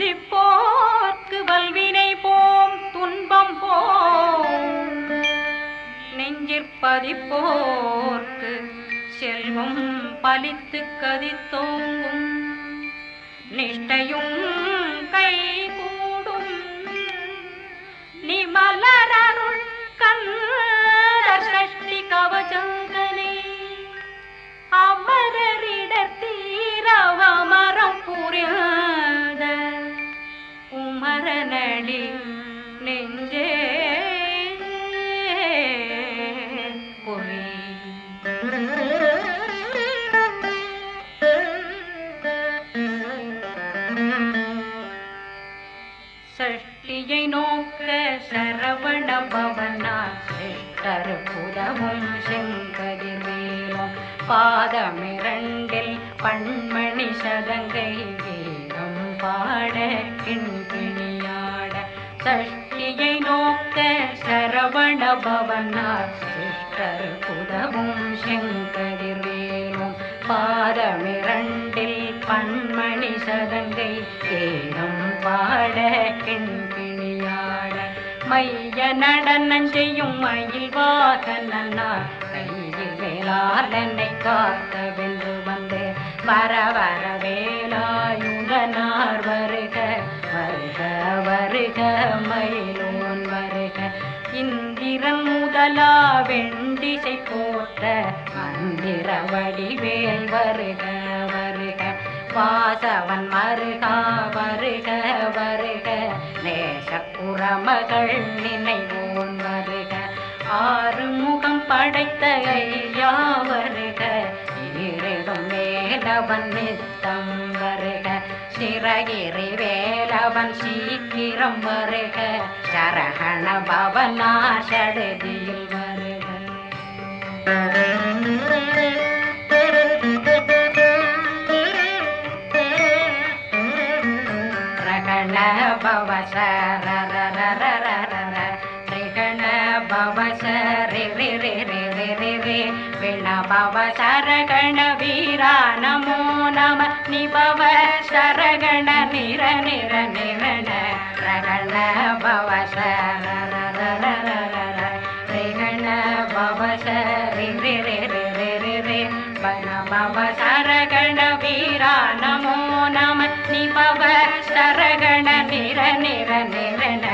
சிந்திப்போர்க்கு வல்வினை போம் துன்பம் போம் நெஞ்சிற்பதிப்போர்க்கு செல்வம் பலித்து கதித்தோங்கும் நிஷ்டையும் கை கூடும் நிமலரருள் கந்தர் சஷ்டி கவசங்கனே அமரரிடத்தீரவமரம் புரியாத உமரனடி நெஞ்சே பொறி சஷ்டியை நோக்க சரவண பவனா சிஷ்டர் புதமும் செங்கதிர்வேலும் பாதமிரண்டில் பண்மணி சதங்கை வேதம் பாட கிண்கிணியாட சஷ்டியை நோக்க சரவண பவனா சிஷ்டர் புதமும் செங்கதிர்வேலும் பாதமிரண்டில் பண்மணி சதங்கை வேதம் பாட கிண்கிணியாட மைய நடனம் செய்யும் மயில் வாகனார் கையில் வேளாளனை காக்க வென்று வந்து வர வர வேலாயுதனார் வருக வருக வருக மயிலோன் வருக இந்திரன் முதலா வெண்டிசை போற்ற மந்திர வடிவேல் வருக வருக வாசவன் மருகா வருக வருக நேசப்புறமகள் நினைவோன் வருக ஆறுமுகம் படைத்த ஐயா வருக ஈரிடும் வேலவன் நித்தம் வருக சிறகிரி வேலவன் சீக்கிரம் வருக சரகண பவனா சடுதியில் வருக ரகண பவச ரிகண பவச ரி விண பவ சரகண வீரா நமோ நம நிபவ சரகண நிர நிர நிரண ரகண பவச ரிகண பவச ரி வன பவ சரகண வீரா நமோ நம நிபவ சரகண நிர நிர நிரண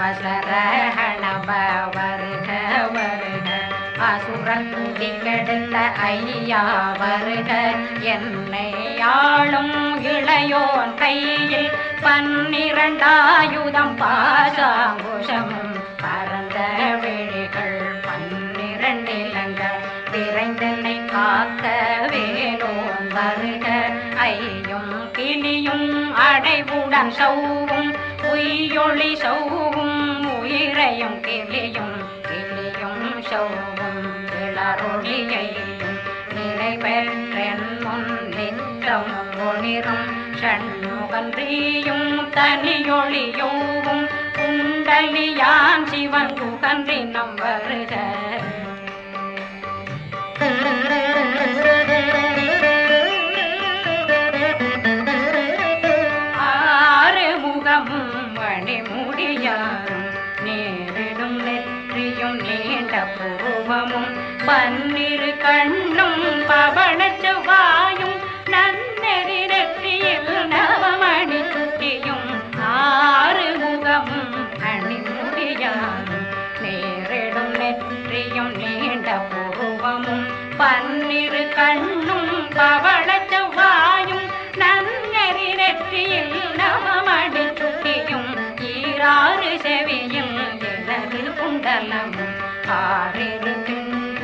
வசரஹண வருக வருக அசுரன் குடி கெடுத்த ஐயா வருக என்னை ஆளும் இளையோன் கையில் 12 பாசாங்குஷமும் பரந்த விழிகள் 12 இலங்கள் விரைந்தனை காக்க வேலோன் வருக ஐயும் கிளியும் அடைவுடன் சௌவும் உயிரொளி சௌவும் உயிரையும் கிளியும் கிளியும் சௌவும் இளரொளியையும் நிலை பெற்றென் முன் நித்தம் ஒளிரும் ஷண்முகன்றியும் தனியொளியோவும் குண்டலியான் சிவன் குகன்றினம் வருக ஆறுமுகமும் மணிமுடியாரும் நேரிடும் நெற்றியும் நீண்ட புருவமும் 12 கண்ணும் பவள செவ்வாயும் நன்னெறி நெற்றியில் நவமணி சுட்டியும் ஆறுமுகமும் மணிமுடியாரும் நேரிடும் நெற்றியும் நீண்ட புருவமும் 12 கண்ணும் பவள செவ்வாயும் நன்னெறி நெற்றியில் நவமணி சுட்டியும் ஈராறு செவியும் எனது குண்டலமும் 6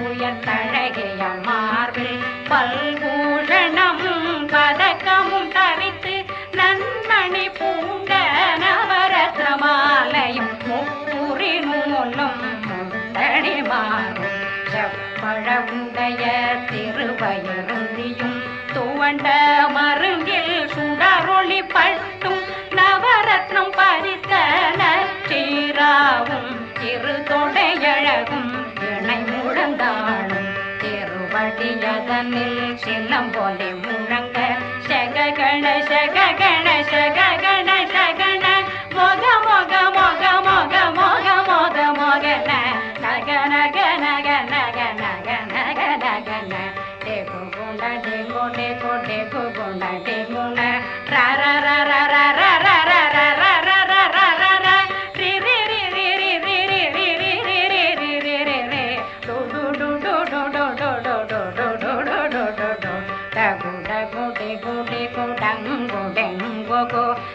உயர்த்தழகிய மார்பில் பல்பூஷணமும் பதக்கமும் தரித்து நன்மணி பூண்ட நவரத்ன மாலையும் முப்புரி நூலும் முத்தடி மாறும் செப்பழவுடைய திருவயருந்தியும் துவண்ட மருங்கில் சுடரொளி பட்டும் நவரத்னம் பறித்த நச்சீராவும் இரு தொடையழகும் இணை முழந்தாளும் திருவடியதனில் சிலம்பொலி முழங்க சககண சககண சககண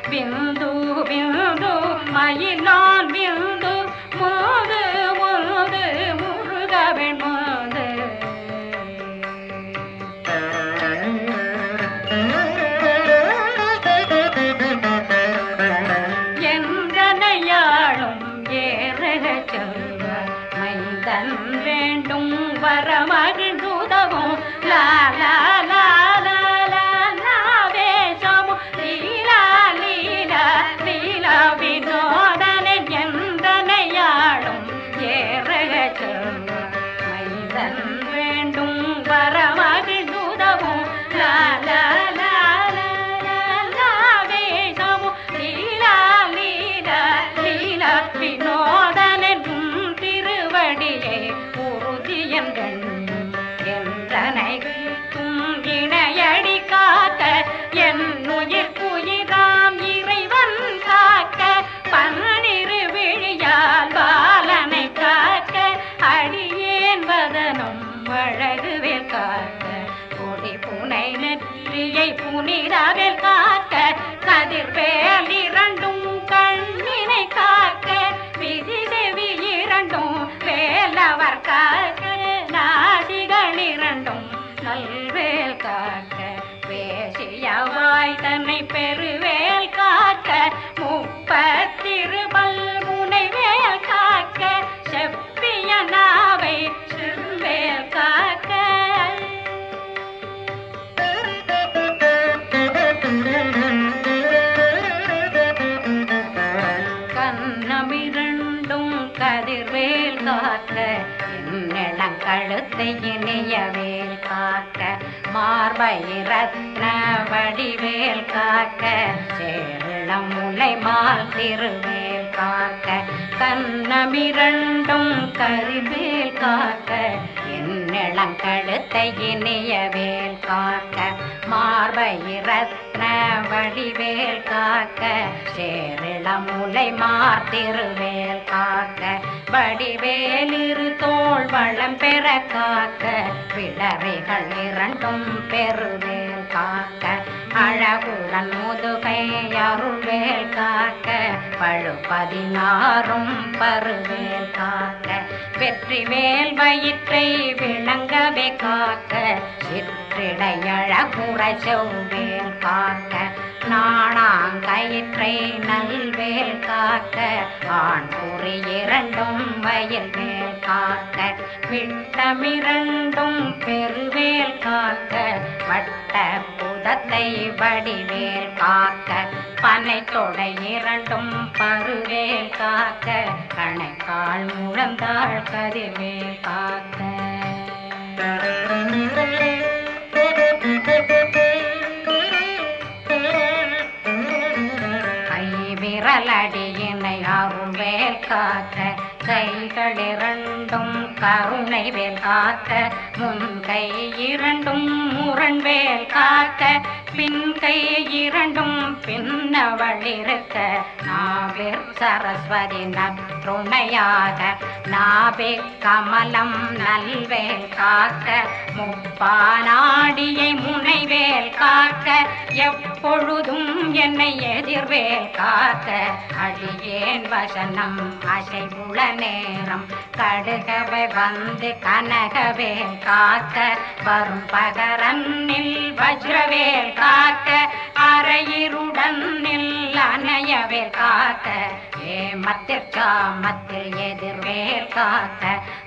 बिंदु बिंदु मयिलाल बिंदु मोदु मोदु मुरुगवेण मोदु எந்தனையாளும் ஏறக செல்வ மைந்தன் வேண்டும் வரமகிழ்ந்துதவும் லா லா லா லா லா நாவேசமும் லீலா லீலா லீலா வினோதனை எந்தனையாளும் ஏறக செல்வ மைந்தன் வேண்டும் வரமகிழ்ந்துதவும் லா லா லா லா லா நாவேசமும் லீலா லீலா லீலா வினோதனும் திருவடியை உறுதியங்கள் என்றனை இணையடி காக்க என் உயிர் குயிராம் இறைவன் காக்க பன்னிரு விழியால் பாலனை காக்க அடியேன் வதனும் அழகுவேல் காக்க கொடி புனை நெற்றியை புனிதவேல் காக்க கதிர்வேல் இரண்டும் கண்ணினை காக்க விதி செவி இரண்டும் வேலவர் காக்க நாசிகள் இரண்டும் நல்வேல் காக்க வேசியவாய் தன்னை பெருவேல் காக்க முப்பத்திருபல் முனைவேல் காக்க செப்பிய நாவை செவ்வேல் காக்க கண்ணமிரண்டும் கதிர்வேல் காக்க கழுத்தை இணையவேல் காக்க மார்பை ரத்ன வடிவேல் காக்க சேரிளம் முலை மால் திருவேல் காக்க கண்ணமிரண்டும் கரிவேல் காக்க என்னிளம் கழுத்தை இணையவேல் காக்க மார்பை ரத்ன வடிவேல் காக்க சேரிளம் முலை மார் திருவேல் காக்க வடிவேலிரு தோள் வளம் பெற காக்க விடரைகள் இரண்டும் பெருவேல் காக்க அழகுடன் முதுகை அருள்வேல் காக்க பழு 16 பருவேல் காக்க வெற்றிவேல் வயிற்றை விளங்கவே காக்க சிற்றிடை அழகுற செவ்வேல் காக்க நாணாங்கயிற்றை நல்வேல் காக்க ஆண் குறி இரண்டும் வயல்வேல் காக்க விட்டமிரண்டும் பெருவேல் காக்க வட்ட புதத்தை வடிவேல் காக்க பனை தொடை இரண்டும் பருவேல் காக்க கணைக்கால் முழந்தாள் கதிர்வேல் காக்க விரலடியினை அருள்வேல் காக்க கைகள் இரண்டும் கருணை வேல் காக்க முன்கை இரண்டும் முரண்வேல் காக்க பின்கை இரண்டும் பின்னவளிருக்க நாவிற் சரஸ்வதி நற்றுணையாக நாபே கமலம் நல்வேல் காக்க முப்பானாடியை முனைவேல் காக்க எப்பொழுதும் என்னை எதிர்வேல் காக்க அடியேன் வசனம் அசைவுள நேரம் கடுகவை வந்து கனகவேல் காக்க வரும் பகரன்னில் வஜ்ரவேல் காக்க அரையிருடன் அணையவேல் காக்க ஏமத்தில் சாமத்தில் எதிர்வேல் காக்க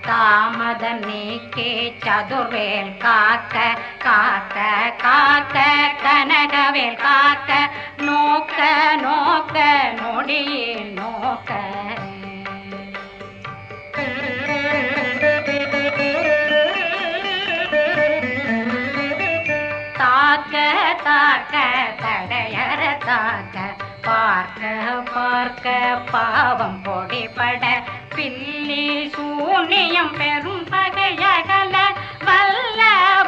தாமத நீக்கே சதுர்வேல் காக்க காக்க காக்க கனகவேல் காக்க நோக்க நோக்க நொடியில் நோக்க தாக்க தாக்க தடையற தாக்க பார்க்க பார்க்க பாவம் பொடிபட பில்லி சூனியம் பெரும் பகையகல வல்ல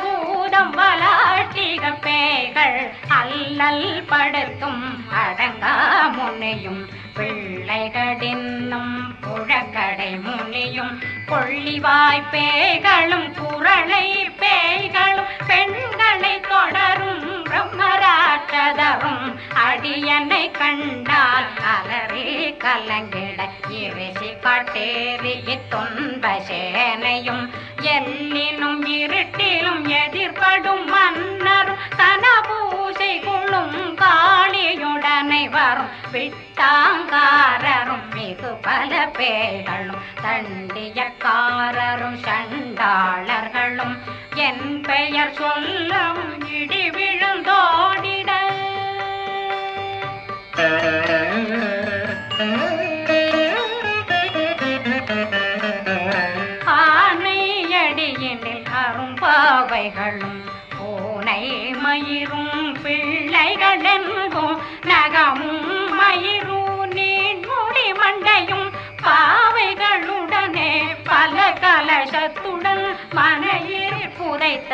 பூதம் வலாட்டிக பேக பெண்கள் அல்லல் படுத்தும் அடங்கா முனையும் பிள்ளைகளின்னும் புழக்கடை முனியும் கொள்ளிவாய் பேய்களும் குரளை பேய்களும் பெண்களை தொடரும் பிரம்மராட்சதரும் அடியனை கண்டால் அலறி கலங்கிட இரிசி காட்டேறி துன்ப சேனையும் எல்லினும் இருட்டிலும் எதிர்படும் மன்னரும் தனபூசைகளும் காளியுடனை வரும் விட்டாங்காரரும் மிகு பல பேய்களும் தண்டியக்காரரும் சண்டாளர்களும் என் பெயர் சொல்லவும் இடி விழுந்தோடிட ஆனையடியினில் அரும்பாவைகளும் பூனை மயிரும் பிள்ளைகளென்பும் நகமும் மயிரும் நீண்முடி மண்டையும் பாவைகளுடனே பல கலசத்துடன் மனையில் புதைத்த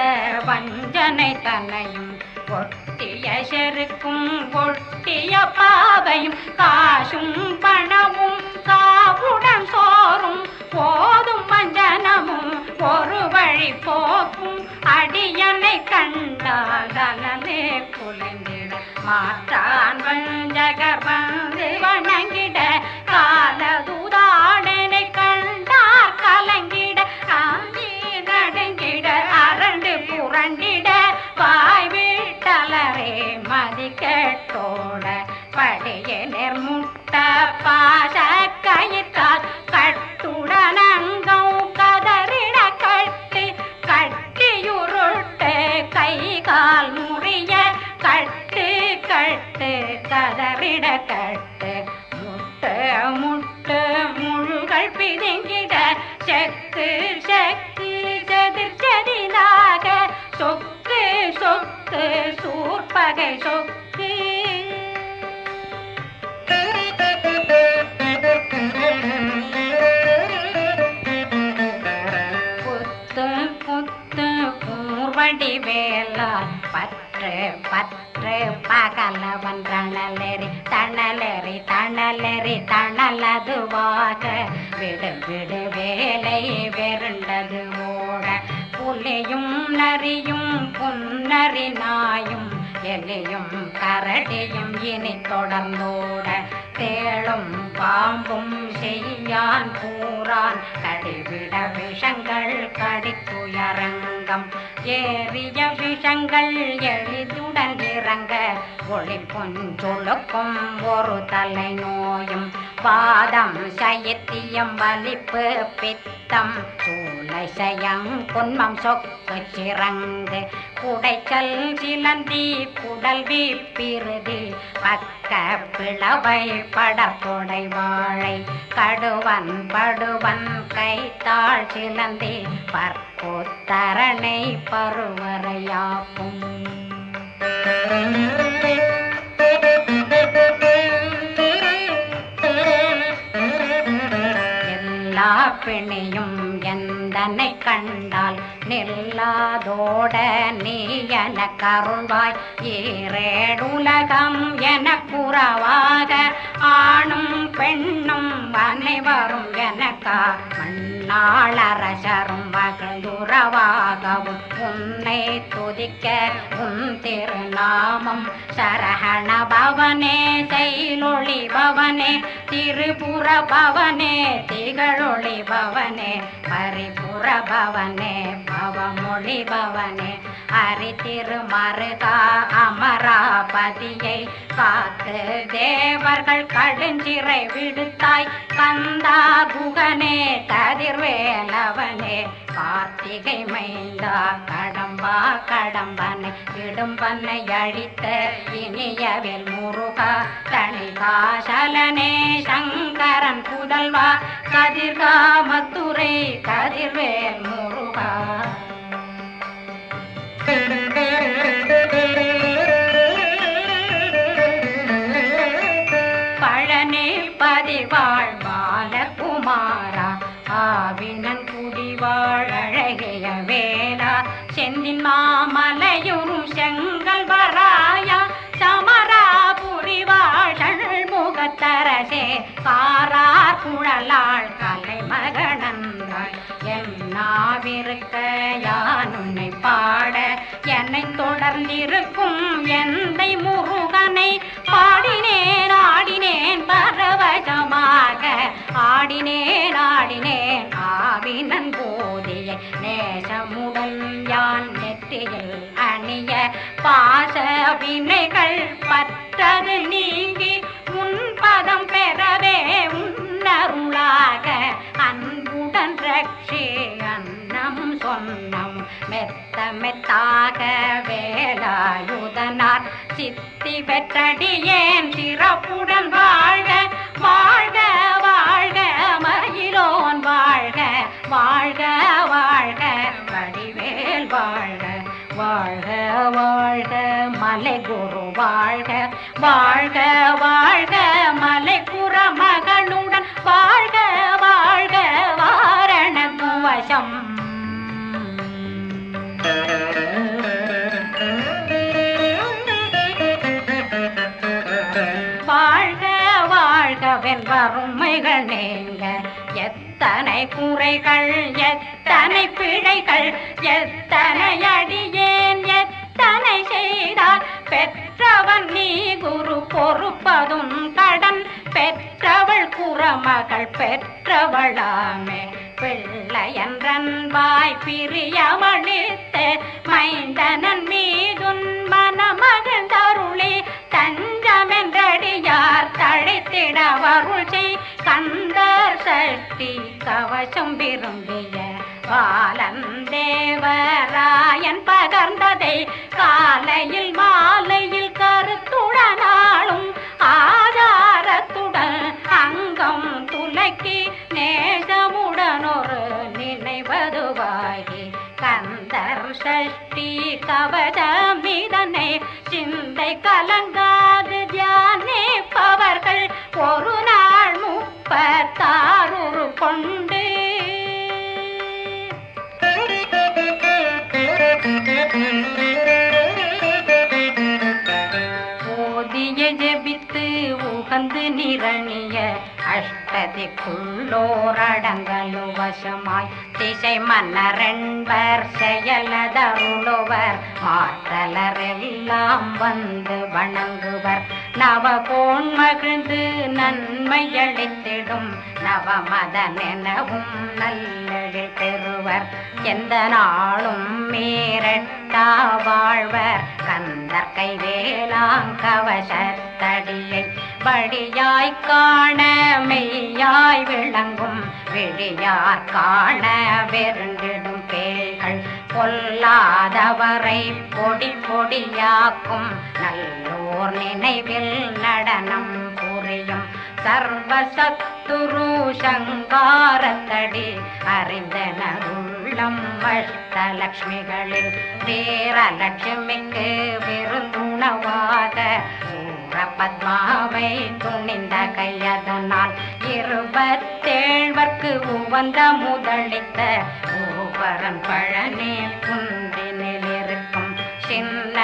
வஞ்சனை தன்னையும் ஒட்டிய செருக்கும் ஒட்டிய பாவையும் காசும் பணமும் காவுடன் சோறும் போதும் வஞ்சனமும் ஒரு வழி போக்கும் அடியனை கண்டால் அலலே குலைந்திட மாற்றான் வஞ்சகர் வந்து வணங்கிட காலதுதாடனை கண்டார் கலங்கிட காந்தி நடுங்கிட அரண்டு புரண்டிட வாய் வீட்டலரே மதி கேட்டோட படிய நெர்முட்ட பாச கயிற்றால் கட்டுடனங்கம் கதறிட கட்டி கட்டியுருட்டு கை கால் முறிய கட்டு கட்டு கதறிட கட்டு முட்டு முட்டு முள்கள் பிதுங்கிட செக்கு செக்கு செதிர் செதிலாக சொக்கு சொக்கு சூர்பகை சொக்கு புத்து புத்து பூர்வடி வேலால் பற்று பற்று பகலவன் தணலெறி தணலெறி தணலெறி தணலதுவாக விடு விடு வேலை வெருண்டது ஓட புலியும் நரியும் புன்னரி நாயும் எலியும் கரடியும் இனி தொடர்ந்தோட தேளும் பாம்பும் செய்யான் பூரான் கடிவிட விஷங்கள் கடித்துயரங்கம் ஏறிய விஷங்கள் எளிதுடன் இறங்க ஒளி பொஞ்சொழுக்கும் ஒரு தலை நோயும் வாதம் சைத்தியம் வலிப்பு பித்தம் சூளை சயம் குன்மம் சொக்கு சிறங்கு குடைச்சல் சிலந்தி குடல் வீப்பிருதி பக்க பிளவை படற்கொடை வாழை கடுவன் படுவன் கைத்தாள் சிலந்தி பற்புத்தரணை பருவரையாப்பும் எல்லா பிணியும் எந்தனை கண்டால் நில்லாதோட நீ என கருள்வாய் ஈரேடுலகம் என குறவாக ஆணும் பெண்ணும் அனைவரும் எனக்கா மண்ணாளரசரும் மகிழ்ந்துறவாகவும் உன்னை துதிக்க உன் திருநாமம் சரஹண பவனே செயலொளி பவனே திரிபுர பவனே திகழொளி பவனே பரிபுர பவனே பவமொழி பவனே அரி திருமருகா அமராபதியை காத்து தேவர்கள் கடுஞ்சிறை விடுத்தாய் கந்தா குகனே கதிர்வேலவனே கார்த்திகை மைந்தா கடம்பா கடம்பனை இடும்பனை அழித்த இனியவில் முருகா தனிகாசலனே சங்கரன் புதல்வா கதிர்காமத்துரை கதிர்வேல் முருகா பழனி பதிவாழ் பாலகுமாரா ஆவினன் குடிவாழ் அழகிய வேளா செந்தின் மாமலையும் செங்கல் வரா கருத்தரசே காரார் குழலாள் கலைமகனன்றாய் என்னாவிருக்க யான் உன்னை பாட என்னை தொடர்ந்திருக்கும் எந்தை முருகனை பாடினேன் ஆடினேன் பரவசமாக ஆடினேன் ஆடினேன் ஆவினன் போதிய நேசமுடன் யான் நெற்றியில் அணிய பாச வினைகள் பற்றது நீங்கி உன் பதம் பெறவே உன்னருளாக அன்புடன் ரட்சி அன்னம் சொன்னம் மெத்த மெத்தாக வேலாயுதனார் சித்தி பெற்றடியேன் சிறப்புடன் வாழ்க வாழ்க வாழ்க மயிலோன் வாழ்க வாழ்க வாழ்க வடிவேல் வாழ்க வாழ்க வாழ்க மலை குரு வாழ்க வாழ்க வாழ்க மலை புற மகனுடன் வாழ்க வாழ்க வாரண துவசம் வாழ்க வாழ்கவென் வறுமைகள் நீங்க எத்தனை குறைகள் எத்தனை பிழைகள் எத்தனை அடியேன் எத்தனை செய்தார் பெற்றவன் நீ குரு பொறுப்பதும் கடன் பெற்றவள் குறமகள் பெற்றவளாமே பிள்ளையன்றன்பாய் பிரியமளித்து மைந்தனன் மீதுன் மனமகிழ்ந்தருளி தஞ்சமென்றடியார் தழைத்திட வருள் செய் கந்தர் சக்தி கவசம் விரும்பிய பாலன் தேவராயன் பகர்ந்ததை காலையில் மாலையில் கருத்துடனாலும் ஆதாரத்துடன் அங்கம் துலக்கி நேசமுடனொரு நினைவதுவாகி கந்தர் சஷ்டி கவசமிதனை சிந்தை கலங்காது தியானிப்பவர்கள் ஒரு நாள் 36 கொண்டு ஓதிய ஜெபித்து உகந்து நிரணிய அஷ்டதிக்குள்ளோரடங்கலு வசமாய் திசை மன்னரென்பர் செயலதருளுவர் மாற்றலரெல்லாம் வந்து வணங்குவர் நவகோன் மகிழ்ந்து நன்மையளித்திடும் நவமதனெனவும் நல்லெழில் பெறுவர் எந்த நாளும் மீறட்டா வாழ்வர் கந்தர் கைவேலாங்கவசத்தடியை வழியாய் காண மெய்யாய் விளங்கும் விழியார் காண வெருண்டிடும் பேய்கள் பொல்லாதவரை பொடி பொடியாக்கும் நல்லோர் நினைவில் நடனம் புரியும் சர்வசத்துரு சங்காரத்தடி அறிந்தனருள்ளம் அஷ்டலக்ஷ்மிகளில் வீரலட்சுமிக்கு விருந்துணவாக பத்மாவை துணிந்த கையதனால் 27 உவந்த முதலித்த ஊபரன் பழனி குன்றினில் இருக்கும் சின்ன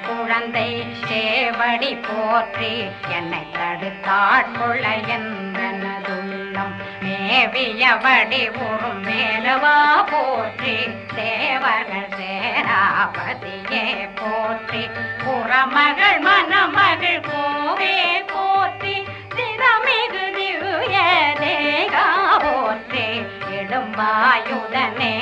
குழந்தை சேவடி போற்றி என்னை தடுத்தாட்கொள்ள என்றனதுள்ளம் மேவியபடி உறும் மேலவா போற்றி தேவர்கள் சேனாபதியே போற்றி புறமகள் மணமகள் கோவே போற்றி திறமிகு திவ்ய தேகா போற்றி இடும்பாயுதனே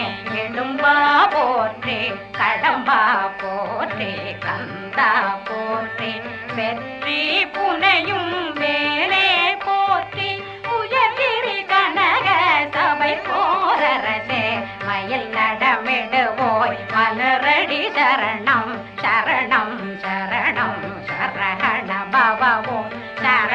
இடும்பா போற்றி கடம்பா போற்றி கந்தா போற்றி வெற்றி புனையும் வேலே போற்றி உயர்கிரி கனக சபை போரரசே மயில் நடமிடுவோய் மலரடி சரணம் சரணம் சரணம் சரகண பவோ சரண